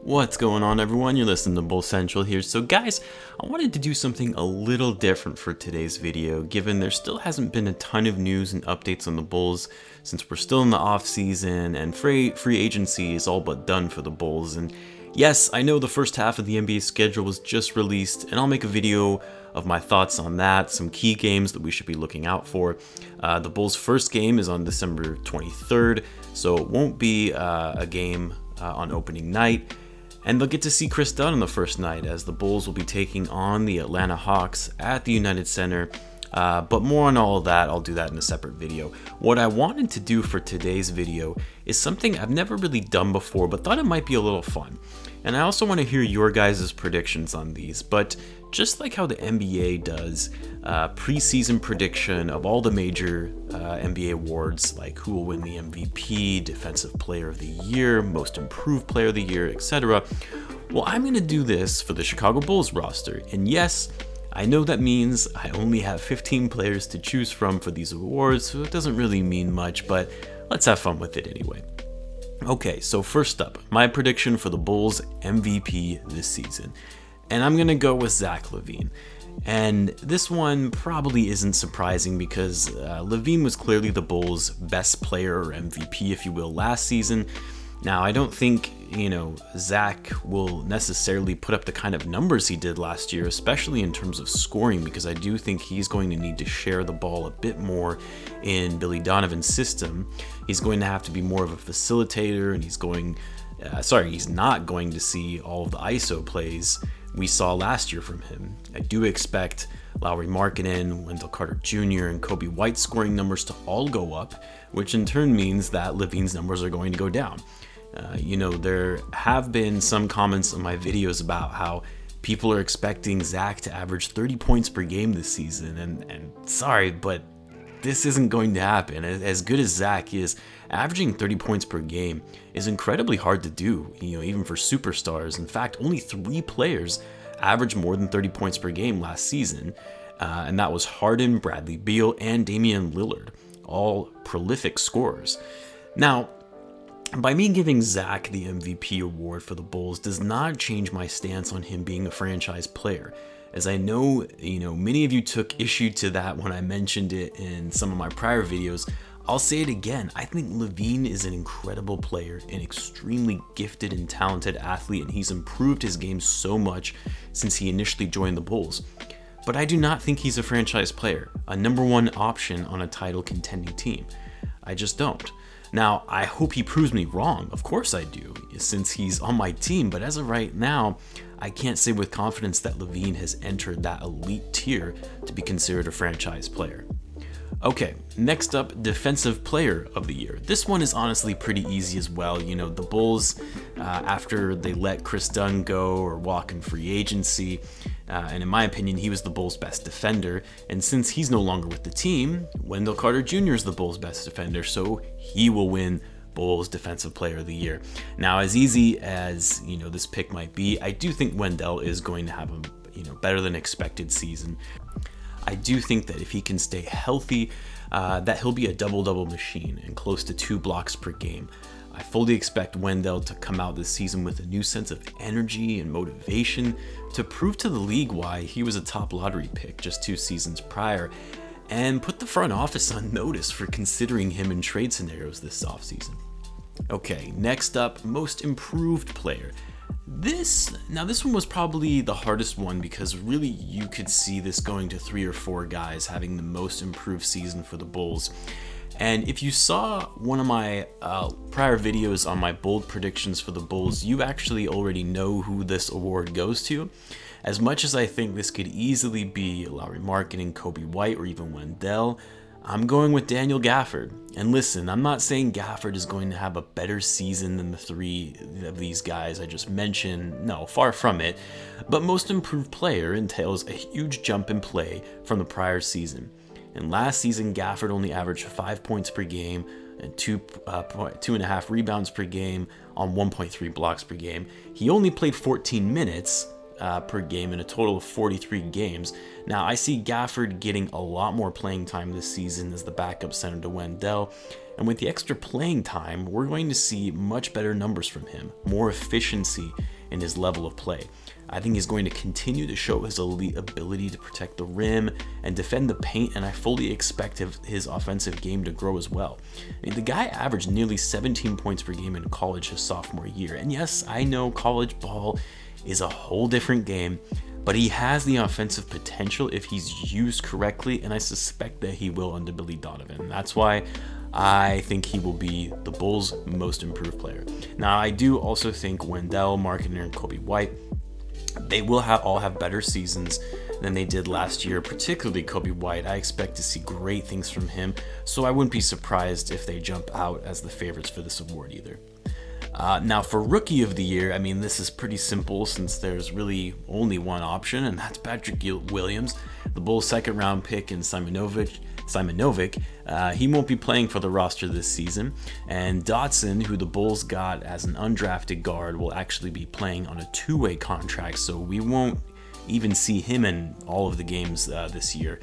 What's going on, everyone? You're listening to Bull Central here. So guys, I wanted to do something a little different for today's video, given there still hasn't been a ton of news and updates on the Bulls since we're still in the off season and free agency is all but done for the Bulls. And yes, I know the first half of the NBA schedule was just released, and I'll make a video of my thoughts on that, some key games that we should be looking out for. The Bulls' first game is on December 23rd, so it won't be a game on opening night. And they'll get to see Kris Dunn on the first night, as the Bulls will be taking on the Atlanta Hawks at the United Center. But more on all of that, I'll do that in a separate video. What I wanted to do for today's video is something I've never really done before, but thought it might be a little fun. And I also want to hear your guys' predictions on these, but just like how the NBA does preseason prediction of all the major NBA awards, like who will win the MVP, Defensive Player of the Year, Most Improved Player of the Year, etc. Well, I'm going to do this for the Chicago Bulls roster. And yes, I know that means I only have 15 players to choose from for these awards, so it doesn't really mean much, but let's have fun with it anyway. Okay, so first up, my prediction for the Bulls MVP this season. And I'm going to go with Zach Lavine. And this one probably isn't surprising because Lavine was clearly the Bulls' best player, or MVP if you will, last season. Now, I don't think, Zach will necessarily put up the kind of numbers he did last year, especially in terms of scoring, because I do think he's going to need to share the ball a bit more in Billy Donovan's system. He's going to have to be more of a facilitator, and he's not going to see all of the ISO plays we saw last year from him. I do expect Lauri Markkanen, Wendell Carter Jr., and Kobe White's scoring numbers to all go up, which in turn means that Lavine's numbers are going to go down. There have been some comments on my videos about how people are expecting Zach to average 30 points per game this season, and sorry, but this isn't going to happen. As good as Zach is, averaging 30 points per game is incredibly hard to do, even for superstars. In fact, only 3 players averaged more than 30 points per game last season, and that was Harden, Bradley Beal, and Damian Lillard, all prolific scorers. Now, by me giving Zach the MVP award for the Bulls does not change my stance on him being a franchise player. As I know, many of you took issue to that when I mentioned it in some of my prior videos. I'll say it again. I think Lavine is an incredible player, an extremely gifted and talented athlete, and he's improved his game so much since he initially joined the Bulls. But I do not think he's a franchise player, a number one option on a title contending team. I just don't. Now, I hope he proves me wrong. Of course I do, since he's on my team. But as of right now, I can't say with confidence that Lavine has entered that elite tier to be considered a franchise player. Okay, next up, Defensive Player of the Year. This one is honestly pretty easy as well. The Bulls, after they let Kris Dunn go or walk in free agency, and in my opinion, he was the Bulls' best defender. And since he's no longer with the team, Wendell Carter Jr. is the Bulls' best defender, so he will win Bulls Defensive Player of the Year. Now, as easy as this pick might be, I do think Wendell is going to have a better than expected season. I do think that if he can stay healthy, that he'll be a double-double machine and close to 2 blocks per game. I fully expect Wendell to come out this season with a new sense of energy and motivation to prove to the league why he was a top lottery pick just 2 seasons prior, and put the front office on notice for considering him in trade scenarios this offseason. Okay, next up, Most Improved Player. This one was probably the hardest one because really you could see this going to 3 or 4 guys having the most improved season for the Bulls. And if you saw one of my prior videos on my bold predictions for the Bulls, you actually already know who this award goes to. As much as I think this could easily be Lauri Markkanen, Kobe White, or even Wendell, I'm going with Daniel Gafford. And listen, I'm not saying Gafford is going to have a better season than the 3 of these guys I just mentioned. No, far from it. But Most Improved Player entails a huge jump in play from the prior season. And last season, Gafford only averaged 5 points per game and 2.5 rebounds per game on 1.3 blocks per game. He only played 14 minutes per game in a total of 43 games. Now, I see Gafford getting a lot more playing time this season as the backup center to Wendell, and with the extra playing time, we're going to see much better numbers from him, more efficiency, in his level of play. I think he's going to continue to show his elite ability to protect the rim and defend the paint, and I fully expect his offensive game to grow as well. I mean, the guy averaged nearly 17 points per game in college his sophomore year, and yes, I know college ball is a whole different game, but he has the offensive potential if he's used correctly, and I suspect that he will under Billy Donovan. That's why I think he will be the Bulls' most improved player. Now, I do also think Wendell, Markkanen, and Coby White, they will all have better seasons than they did last year, particularly Coby White. I expect to see great things from him, so I wouldn't be surprised if they jump out as the favorites for this award either. Now, for Rookie of the Year, I mean, this is pretty simple since there's really only one option, and that's Patrick Williams, the Bulls' second-round pick in Simonovic. He won't be playing for the roster this season, and Dotson, who the Bulls got as an undrafted guard, will actually be playing on a two-way contract, so we won't even see him in all of the games this year.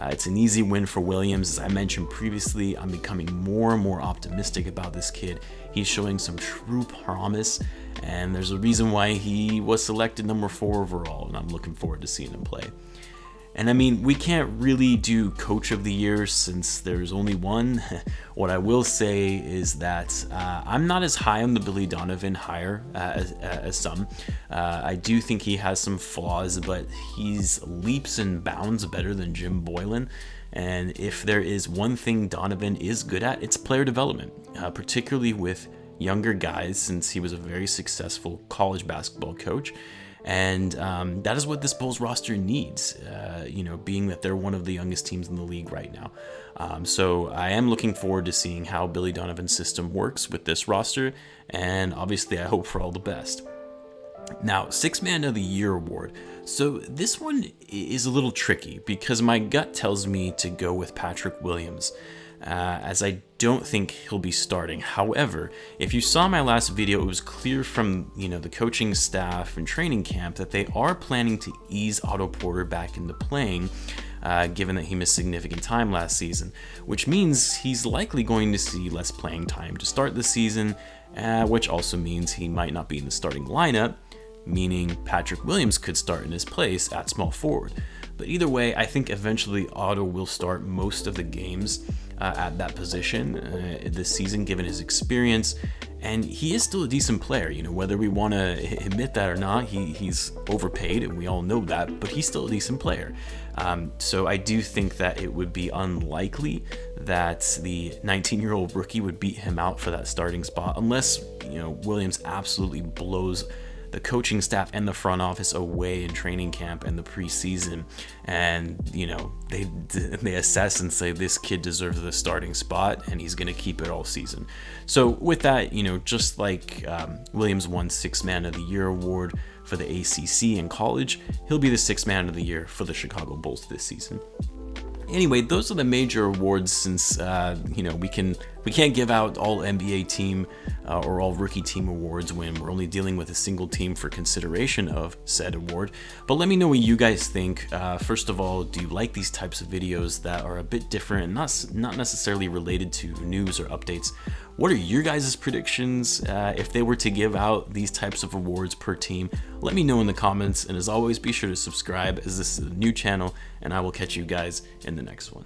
It's an easy win for Williams. As I mentioned previously, I'm becoming more and more optimistic about this kid. He's showing some true promise, and there's a reason why he was selected number 4 overall, and I'm looking forward to seeing him play. And I mean, we can't really do Coach of the Year since there's only one. What I will say is that I'm not as high on the Billy Donovan hire as some. I do think he has some flaws, but he's leaps and bounds better than Jim Boylan. And if there is one thing Donovan is good at, it's player development, particularly with younger guys, since he was a very successful college basketball coach. And that is what this Bulls roster needs, being that they're one of the youngest teams in the league right now. So I am looking forward to seeing how Billy Donovan's system works with this roster, and obviously I hope for all the best. Now, Sixth Man of the Year award. So this one is a little tricky because my gut tells me to go with Patrick Williams, as I don't think he'll be starting. However, if you saw my last video, it was clear from the coaching staff and training camp that they are planning to ease Otto Porter back into playing, given that he missed significant time last season, which means he's likely going to see less playing time to start the season, which also means he might not be in the starting lineup, meaning Patrick Williams could start in his place at small forward. But either way, I think eventually Otto will start most of the games at that position this season, given his experience, and he is still a decent player. Whether we want to admit that or not, he's overpaid, and we all know that, but he's still a decent player. So I do think that it would be unlikely that the 19-year-old rookie would beat him out for that starting spot, unless Williams absolutely blows the coaching staff and the front office away in training camp and the preseason, and they assess and say this kid deserves the starting spot and he's going to keep it all season. So with that, just like Williams won Sixth Man of the Year award for the ACC in college, he'll be the Sixth Man of the Year for the Chicago Bulls this season. Anyway, those are the major awards, since we can't give out all NBA team or all rookie team awards when we're only dealing with a single team for consideration of said award. But let me know what you guys think. First of all, do you like these types of videos that are a bit different and not necessarily related to news or updates? What are your guys' predictions if they were to give out these types of awards per team? Let me know in the comments, and as always, be sure to subscribe, as this is a new channel, and I will catch you guys in the next one.